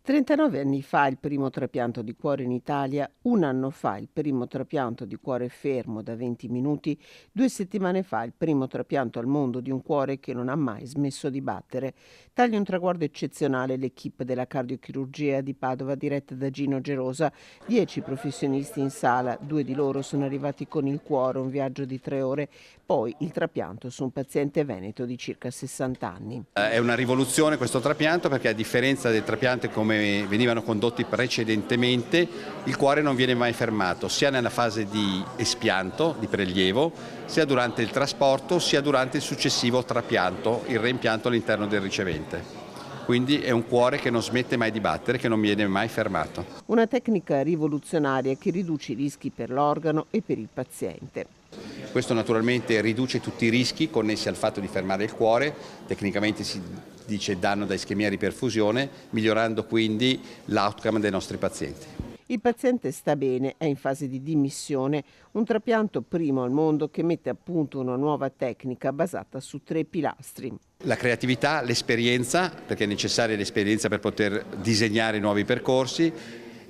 39 anni fa il primo trapianto di cuore in Italia, un anno fa il primo trapianto di cuore fermo da 20 minuti, 2 settimane fa il primo trapianto al mondo di un cuore che non ha mai smesso di battere. Taglia un traguardo eccezionale l'equipe della cardiochirurgia di Padova diretta da Gino Gerosa. 10 professionisti in sala, 2 di loro sono arrivati con il cuore, un viaggio di 3 ore, poi il trapianto su un paziente veneto di circa 60 anni. È una rivoluzione questo trapianto perché a differenza del trapianto come venivano condotti precedentemente, il cuore non viene mai fermato, sia nella fase di espianto, di prelievo, sia durante il trasporto, sia durante il successivo trapianto, il reimpianto all'interno del ricevente. Quindi è un cuore che non smette mai di battere, che non viene mai fermato. Una tecnica rivoluzionaria che riduce i rischi per l'organo e per il paziente. Questo naturalmente riduce tutti i rischi connessi al fatto di fermare il cuore, tecnicamente si dice danno da ischemia e riperfusione, migliorando quindi l'outcome dei nostri pazienti. Il paziente sta bene, è in fase di dimissione, un trapianto primo al mondo che mette a punto una nuova tecnica basata su 3 pilastri. La creatività, l'esperienza, perché è necessaria l'esperienza per poter disegnare nuovi percorsi,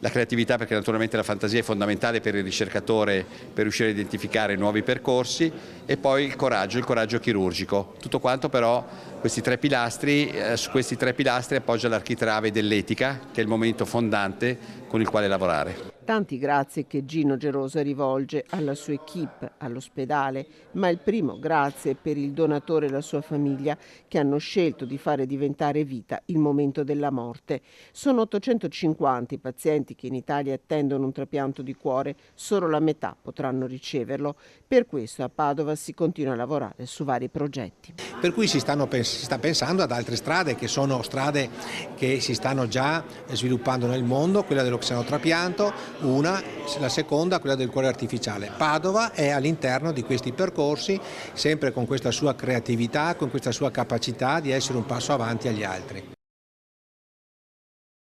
la creatività perché naturalmente la fantasia è fondamentale per il ricercatore per riuscire a identificare nuovi percorsi e poi il coraggio chirurgico. Tutto quanto però questi 3 pilastri, su questi 3 pilastri appoggia l'architrave dell'etica che è il momento fondante con il quale lavorare. Tanti grazie che Gino Gerosa rivolge alla sua equipe, all'ospedale, ma il primo grazie per il donatore e la sua famiglia che hanno scelto di fare diventare vita il momento della morte. Sono 850 i pazienti che in Italia attendono un trapianto di cuore, solo la metà potranno riceverlo. Per questo a Padova si continua a lavorare su vari progetti. Per cui si sta pensando ad altre strade che sono strade che si stanno già sviluppando nel mondo, quella dello xenotrapianto, la seconda quella del cuore artificiale. Padova è all'interno di questi percorsi, sempre con questa sua creatività, con questa sua capacità di essere un passo avanti agli altri.